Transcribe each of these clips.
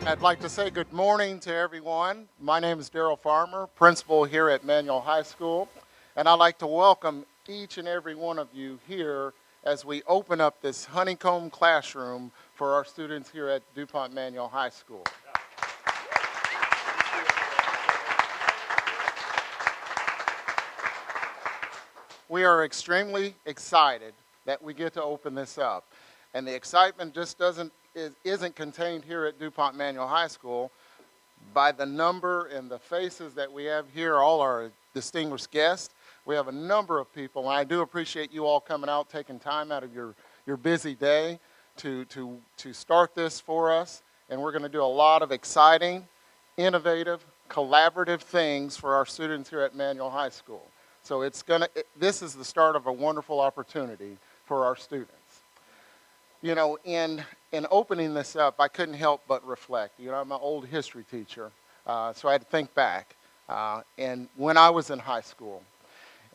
I'd like to say good morning to everyone. My name is Daryl Farmer, principal here at Manual High School, and I'd like to welcome each and every one of you here as we open up this Honeycomb classroom for our students here at DuPont Manual High School. We are extremely excited that we get to open this up, and the excitement just isn't contained here at DuPont Manual High School by the number and the faces that we have here, all our distinguished guests. We have a number of people, and I do appreciate you all coming out, taking time out of your busy day to start this for us. And we're going to do a lot of exciting, innovative, collaborative things for our students here at Manual High School. So this is the start of a wonderful opportunity for our students. You know, in opening this up, I couldn't help but reflect. You know, I'm an old history teacher, so I had to think back. And when I was in high school,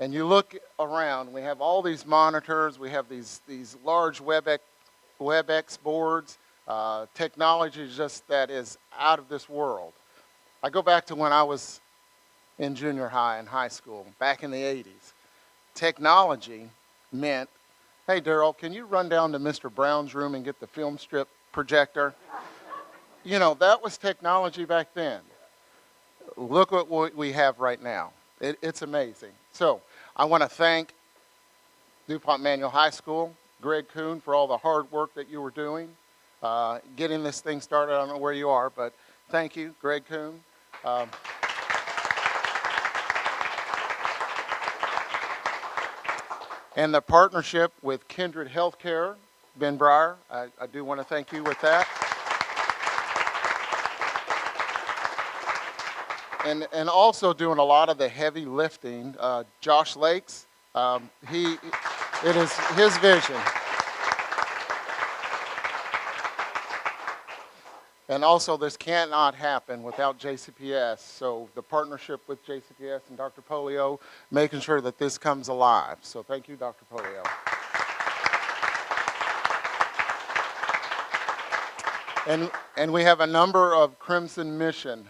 and you look around, we have all these monitors, we have these large WebEx boards, technology just that is out of this world. I go back to when I was in junior high and high school, back in the 80s. Technology meant, hey, Daryl, can you run down to Mr. Brown's room and get the film strip projector? You know, that was technology back then. Look what we have right now. It's amazing. So I want to thank DuPont Manual High School, Greg Kuhn, for all the hard work that you were doing, getting this thing started. I don't know where you are, but thank you, Greg Kuhn. And the partnership with Kindred Healthcare, Ben Breyer, I do want to thank you with that. And also doing a lot of the heavy lifting, Josh Lakes, it is his vision. And also, this cannot happen without JCPS. So the partnership with JCPS and Dr. Polio, making sure that this comes alive. So thank you, Dr. Polio. And we have a number of Crimson Mission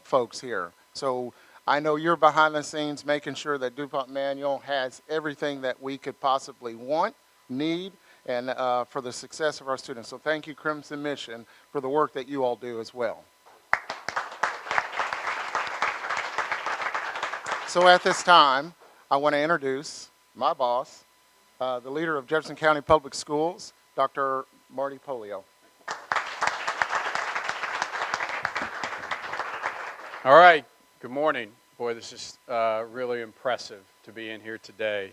folks here. So I know you're behind the scenes making sure that DuPont Manual has everything that we could possibly want, need, and for the success of our students. So thank you, Crimson Mission, for the work that you all do as well. So at this time, I want to introduce my boss, the leader of Jefferson County Public Schools, Dr. Marty Polio. All right, good morning. Boy, this is really impressive to be in here today.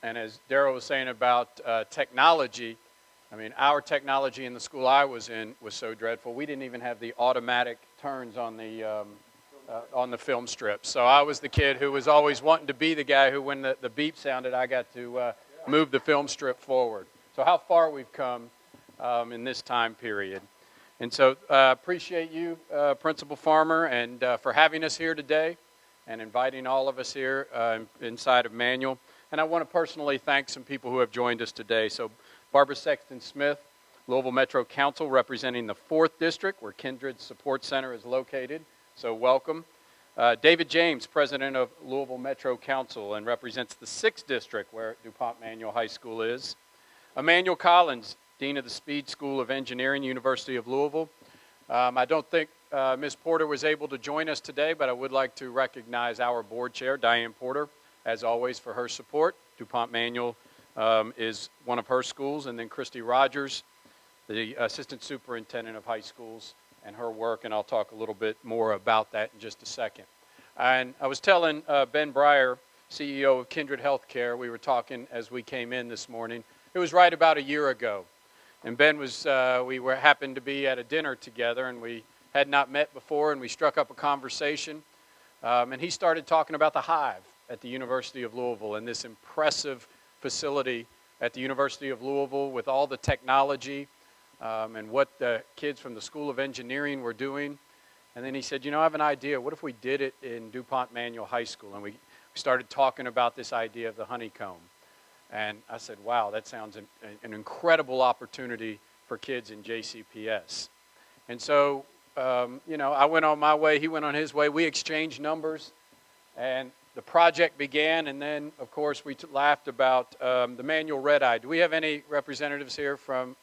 And as Daryl was saying about technology, I mean, our technology in the school I was in was so dreadful. We didn't even have the automatic turns on the film strip. So I was the kid who was always wanting to be the guy who, when the beep sounded, I got to move the film strip forward. So how far we've come in this time period. And so appreciate you, Principal Farmer, and for having us here today and inviting all of us here inside of Manual. And I want to personally thank some people who have joined us today. So Barbara Sexton-Smith, Louisville Metro Council, representing the 4th District, where Kindred Support Center is located. So welcome. David James, President of Louisville Metro Council, and represents the 6th District, where DuPont Manual High School is. Emmanuel Collins, Dean of the Speed School of Engineering, University of Louisville. I don't think Ms. Porter was able to join us today, but I would like to recognize our board chair, Diane Porter, as always, for her support. DuPont Manual is one of her schools, and then Christy Rogers, the Assistant Superintendent of High Schools, and her work, and I'll talk a little bit more about that in just a second. And I was telling Ben Breyer, CEO of Kindred Healthcare, we were talking as we came in this morning. It was right about a year ago. And Ben was, happened to be at a dinner together, and we had not met before, and we struck up a conversation. And he started talking about the Hive at the University of Louisville and this impressive facility at the University of Louisville with all the technology and what the kids from the School of Engineering were doing. And then he said, you know, I have an idea. What if we did it in DuPont Manual High School? And we started talking about this idea of the honeycomb. And I said, wow, that sounds an incredible opportunity for kids in JCPS. And so, I went on my way, he went on his way. We exchanged numbers, and the project began. And then, of course, we laughed about the manual red-eye. Do we have any representatives here from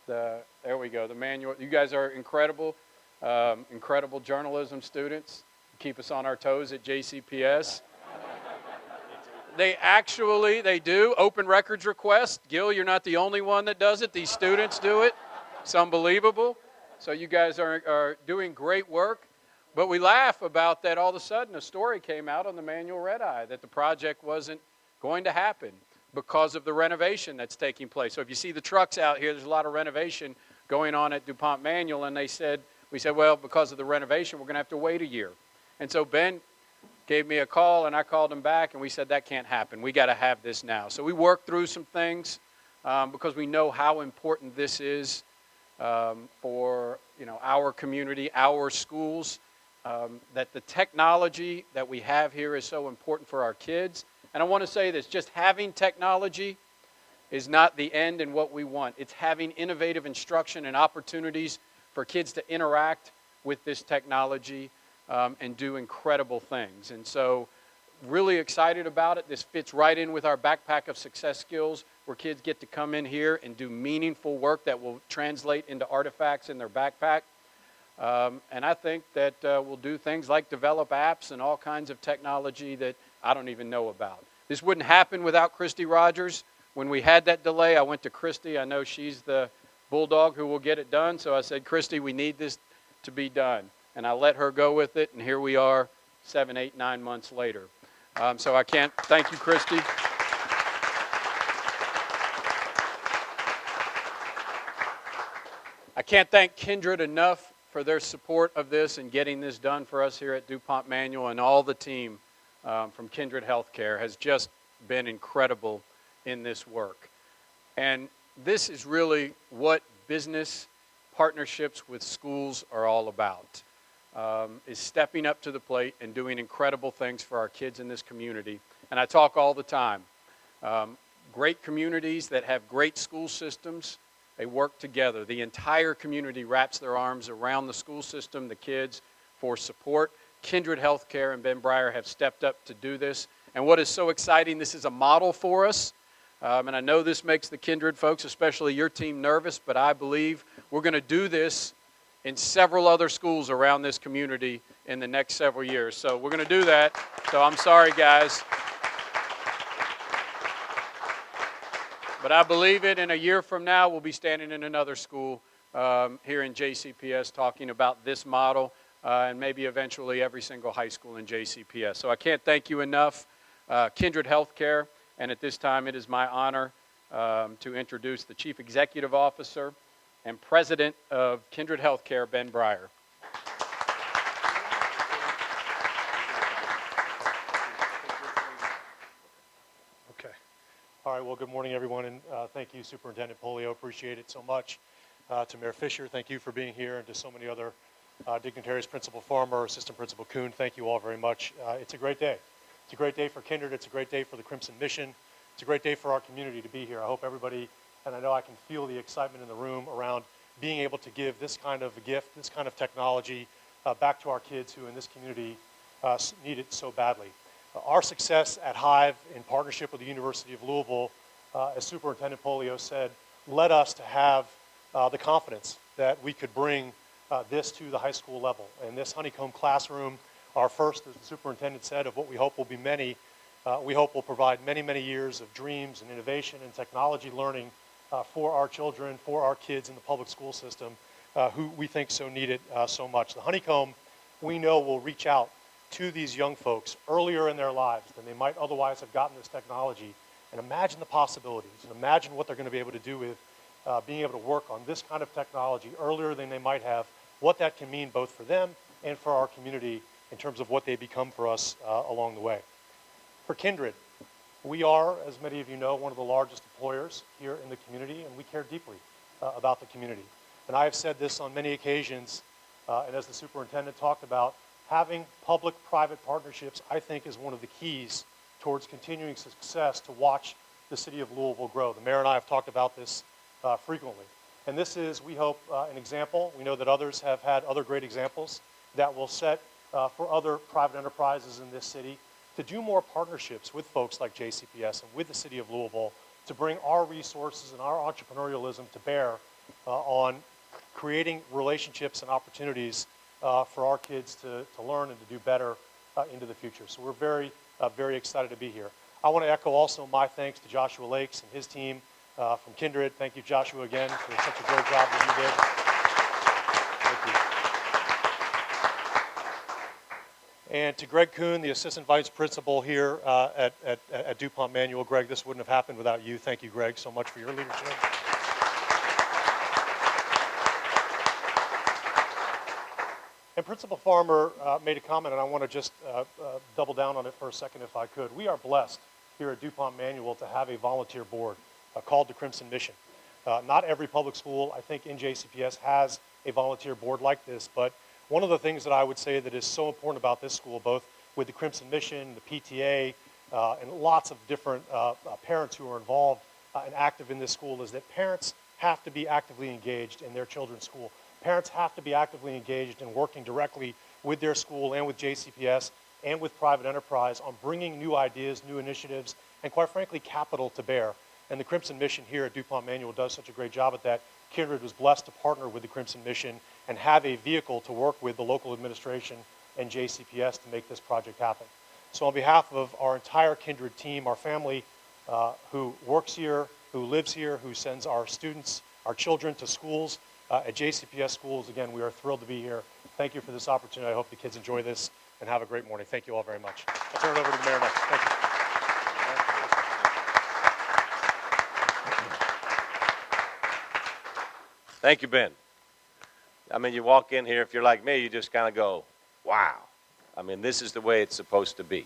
there we go, the manual? You guys are incredible, incredible journalism students. Keep us on our toes at JCPS. They do open records request. Gil, you're not the only one that does it. These students do it. It's unbelievable. So you guys are doing great work. But we laugh about that. All of a sudden, a story came out on the manual red-eye that the project wasn't going to happen because of the renovation that's taking place. So if you see the trucks out here, there's a lot of renovation going on at DuPont Manual. And we said, well, because of the renovation, we're going to have to wait a year. And so Ben gave me a call, and I called him back, and we said, that can't happen. We got to have this now. So we worked through some things because we know how important this is for our community, our schools, that the technology that we have here is so important for our kids. And I want to say this, just having technology is not the end and what we want. It's having innovative instruction and opportunities for kids to interact with this technology and do incredible things. And so really excited about it. This fits right in with our backpack of success skills, where kids get to come in here and do meaningful work that will translate into artifacts in their backpack. And I think that we'll do things like develop apps and all kinds of technology that I don't even know about. This wouldn't happen without Christy Rogers. When we had that delay, I went to Christy. I know she's the bulldog who will get it done. So I said, Christy, we need this to be done. And I let her go with it, and here we are 7, 8, 9 months later. So I can't thank you, Christy. I can't thank Kindred enough for their support of this and getting this done for us here at DuPont Manual, and all the team from Kindred Healthcare has just been incredible in this work. And this is really what business partnerships with schools are all about. Is stepping up to the plate and doing incredible things for our kids in this community. And I talk all the time. Great communities that have great school systems, they work together. The entire community wraps their arms around the school system, the kids, for support. Kindred Healthcare and Ben Breyer have stepped up to do this. And what is so exciting, this is a model for us. And I know this makes the Kindred folks, especially your team, nervous, but I believe we're going to do this in several other schools around this community in the next several years. So we're going to do that. So I'm sorry, guys. But I believe it. In a year from now, we'll be standing in another school here in JCPS talking about this model, and maybe eventually every single high school in JCPS. So I can't thank you enough, Kindred Healthcare. And at this time, it is my honor to introduce the Chief Executive Officer and President of Kindred Healthcare, Ben Breyer. Okay. All right, well, good morning, everyone, and thank you, Superintendent Polio. Appreciate it so much. To Mayor Fischer, thank you for being here, and to so many other dignitaries, Principal Farmer, Assistant Principal Kuhn, thank you all very much. It's a great day. It's a great day for Kindred. It's a great day for the Crimson Mission. It's a great day for our community to be here. I hope everybody, and I know I can feel the excitement in the room around being able to give this kind of a gift, this kind of technology back to our kids who in this community need it so badly. Our success at Hive in partnership with the University of Louisville, as Superintendent Polio said, led us to have the confidence that we could bring this to the high school level. And this Honeycomb classroom, our first, as the superintendent said, of what we hope will be many, we hope will provide many, many years of dreams and innovation and technology learning for our children, for our kids in the public school system, who we think so need it so much. The Honeycomb, we know, will reach out to these young folks earlier in their lives than they might otherwise have gotten this technology, and imagine the possibilities, and imagine what they're going to be able to do with being able to work on this kind of technology earlier than they might have, what that can mean both for them and for our community in terms of what they become for us along the way. For Kindred, we are, as many of you know, one of the largest employers here in the community, and we care deeply about the community. And I have said this on many occasions, and as the superintendent talked about, having public-private partnerships, I think, is one of the keys towards continuing success to watch the city of Louisville grow. The mayor and I have talked about this frequently. And this is, we hope, an example. We know that others have had other great examples that will set for other private enterprises in this city to do more partnerships with folks like JCPS and with the city of Louisville to bring our resources and our entrepreneurialism to bear on creating relationships and opportunities for our kids to learn and to do better into the future. So we're very, very excited to be here. I want to echo also my thanks to Joshua Lakes and his team from Kindred. Thank you, Joshua, again, for such a great job that you did. Thank you. And to Greg Kuhn, the Assistant Vice Principal here at DuPont Manual. Greg, this wouldn't have happened without you. Thank you, Greg, so much for your leadership. And Principal Farmer made a comment, and I want to just double down on it for a second if I could. We are blessed here at DuPont Manual to have a volunteer board called the Crimson Mission. Not every public school, I think, in JCPS has a volunteer board like this, but one of the things that I would say that is so important about this school, both with the Crimson Mission, the PTA, and lots of different parents who are involved and active in this school, is that parents have to be actively engaged in their children's school. Parents have to be actively engaged in working directly with their school and with JCPS and with private enterprise on bringing new ideas, new initiatives, and quite frankly, capital to bear. And the Crimson Mission here at DuPont Manual does such a great job at that. Kindred was blessed to partner with the Crimson Mission and have a vehicle to work with the local administration and JCPS to make this project happen. So on behalf of our entire Kindred team, our family who works here, who lives here, who sends our students, our children to schools, at JCPS schools, again, we are thrilled to be here. Thank you for this opportunity. I hope the kids enjoy this and have a great morning. Thank you all very much. I'll turn it over to the mayor next. Thank you. Thank you, Ben. I mean, you walk in here, if you're like me, you just kind of go, wow. I mean, this is the way it's supposed to be.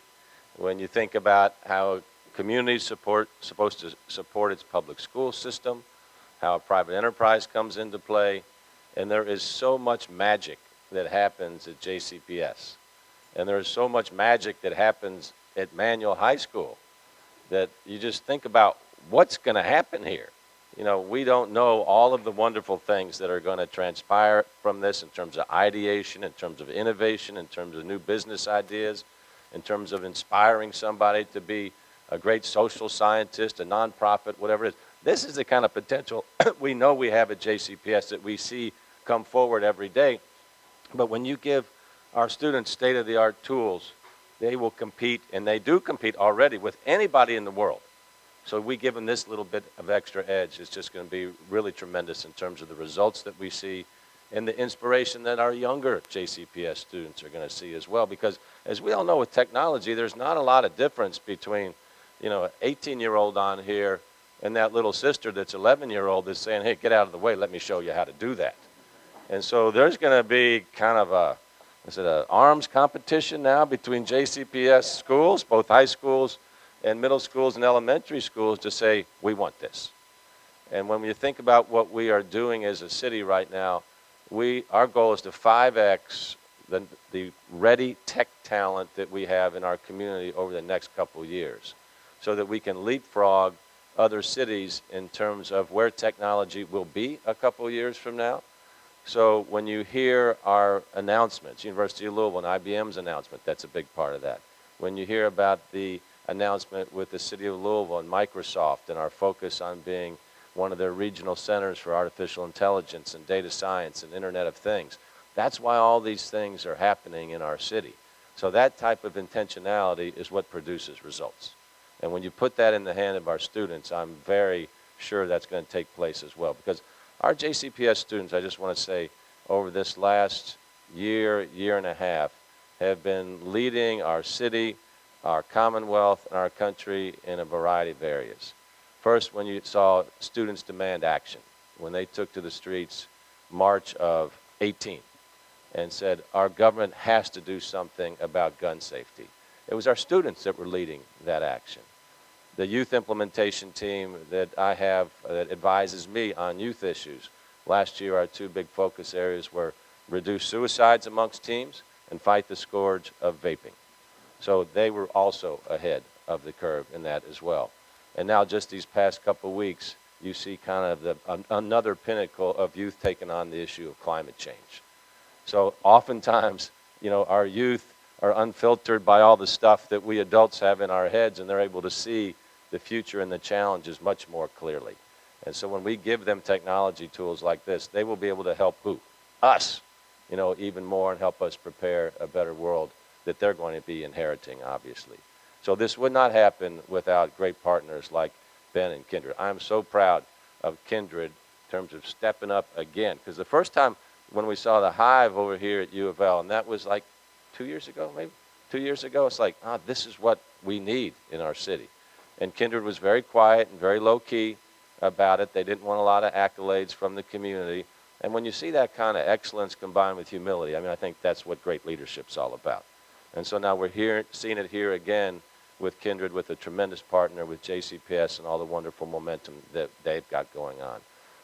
When you think about how community supposed to support its public school system, how a private enterprise comes into play, and there is so much magic that happens at JCPS. And there is so much magic that happens at Manual High School that you just think about what's going to happen here. You know, we don't know all of the wonderful things that are going to transpire from this in terms of ideation, in terms of innovation, in terms of new business ideas, in terms of inspiring somebody to be a great social scientist, a nonprofit, whatever it is. This is the kind of potential we know we have at JCPS that we see come forward every day. But when you give our students state-of-the-art tools, they will compete, and they do compete already with anybody in the world. So we give them this little bit of extra edge. It's just going to be really tremendous in terms of the results that we see and the inspiration that our younger JCPS students are going to see as well. Because as we all know with technology, there's not a lot of difference between, you know, an 18-year-old on here and that little sister that's 11-year-old that's saying, hey, get out of the way, let me show you how to do that. And so there's going to be kind of an arms competition now between JCPS schools, both high schools and middle schools and elementary schools, to say, we want this. And when you think about what we are doing as a city right now, our goal is to 5X the ready tech talent that we have in our community over the next couple years, so that we can leapfrog other cities in terms of where technology will be a couple years from now. So when you hear our announcements, University of Louisville and IBM's announcement, that's a big part of that. When you hear about the announcement with the City of Louisville and Microsoft and our focus on being one of their regional centers for artificial intelligence and data science and Internet of Things, that's why all these things are happening in our city. So that type of intentionality is what produces results. And when you put that in the hand of our students, I'm very sure that's going to take place as well. Because our JCPS students, I just want to say, over this last year, year and a half, have been leading our city, our Commonwealth, and our country in a variety of areas. First, when you saw students demand action, when they took to the streets March of 18 and said, our government has to do something about gun safety. It was our students that were leading that action. The youth implementation team that I have that advises me on youth issues, last year our two big focus areas were reduce suicides amongst teens and fight the scourge of vaping. So they were also ahead of the curve in that as well. And now just these past couple weeks, you see kind of another pinnacle of youth taking on the issue of climate change. So oftentimes, you know, our youth are unfiltered by all the stuff that we adults have in our heads, and they're able to see the future and the challenges much more clearly. And so when we give them technology tools like this, they will be able to help who? Us, you know, even more, and help us prepare a better world that they're going to be inheriting, obviously. So this would not happen without great partners like Ben and Kindred. I'm so proud of Kindred in terms of stepping up again, because the first time when we saw the Hive over here at U of L, and that was like 2 years ago, maybe 2 years ago, it's like, this is what we need in our city. And Kindred was very quiet and very low-key about it. They didn't want a lot of accolades from the community. And when you see that kind of excellence combined with humility, I mean, I think that's what great leadership's all about. And so now we're here, seeing it here again with Kindred, with a tremendous partner with JCPS and all the wonderful momentum that they've got going on.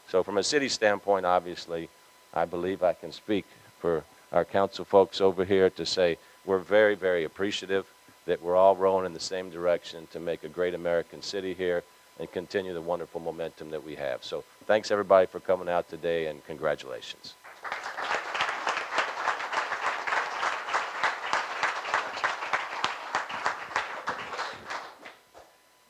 So from a city standpoint, obviously, I believe I can speak for our council folks over here to say we're very, very appreciative that we're all rowing in the same direction to make a great American city here and continue the wonderful momentum that we have. So thanks everybody for coming out today, and congratulations.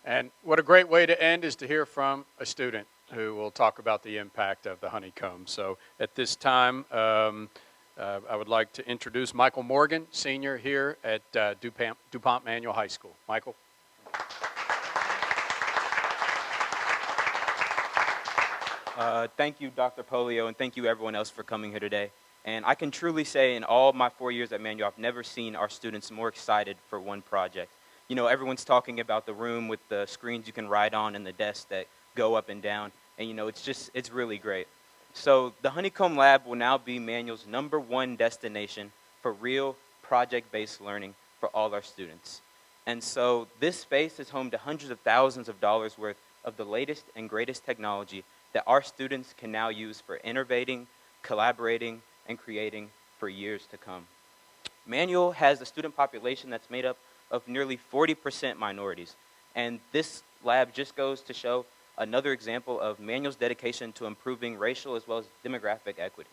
And what a great way to end is to hear from a student who will talk about the impact of the Honeycomb. So at this time, I would like to introduce Michael Morgan, senior here at DuPont Manual High School. Michael. Thank you, Dr. Polio, and thank you everyone else for coming here today. And I can truly say in all my 4 years at Manual, I've never seen our students more excited for one project. You know, everyone's talking about the room with the screens you can write on and the desks that go up and down. And, you know, it's really great. So the Honeycomb Lab will now be Manual's #1 destination for real project-based learning for all our students. And so this space is home to hundreds of thousands of dollars worth of the latest and greatest technology that our students can now use for innovating, collaborating, and creating for years to come. Manual has a student population that's made up of nearly 40% minorities. And this lab just goes to show another example of Manual's dedication to improving racial as well as demographic equity.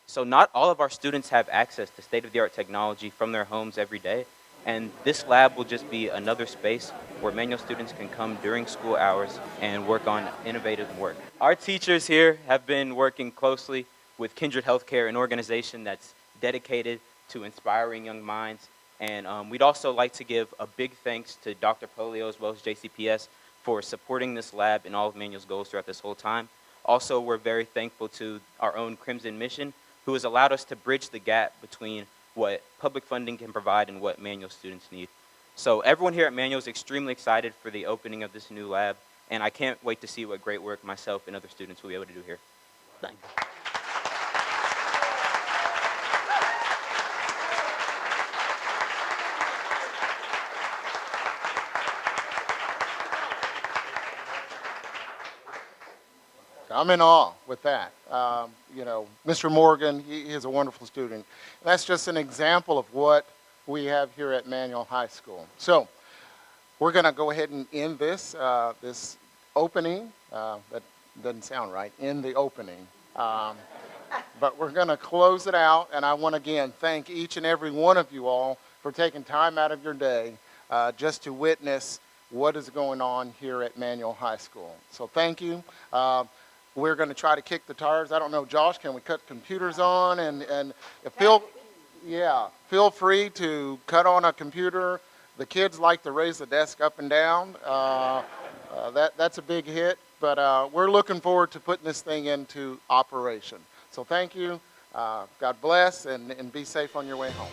So not all of our students have access to state-of-the-art technology from their homes every day, and this lab will just be another space where Manual students can come during school hours and work on innovative work. Our teachers here have been working closely with Kindred Healthcare, an organization that's dedicated to inspiring young minds. And we'd also like to give a big thanks to Dr. Polio as well as JCPS for supporting this lab and all of Manual's goals throughout this whole time. Also, we're very thankful to our own Crimson Mission, who has allowed us to bridge the gap between what public funding can provide and what Manual students need. So everyone here at Manual is extremely excited for the opening of this new lab, and I can't wait to see what great work myself and other students will be able to do here. Thanks. I'm in awe with that. You know, Mr. Morgan, he is a wonderful student. That's just an example of what we have here at Manual High School. So we're going to go ahead and end this, this opening. That doesn't sound right, in the opening. But we're going to close it out, and I want to again thank each and every one of you all for taking time out of your day just to witness what is going on here at Manual High School. So thank you. We're going to try to kick the tires. I don't know, Josh, can we cut computers on? And feel free to cut on a computer. The kids like to raise the desk up and down. That's a big hit, but we're looking forward to putting this thing into operation. So thank you. God bless, and be safe on your way home.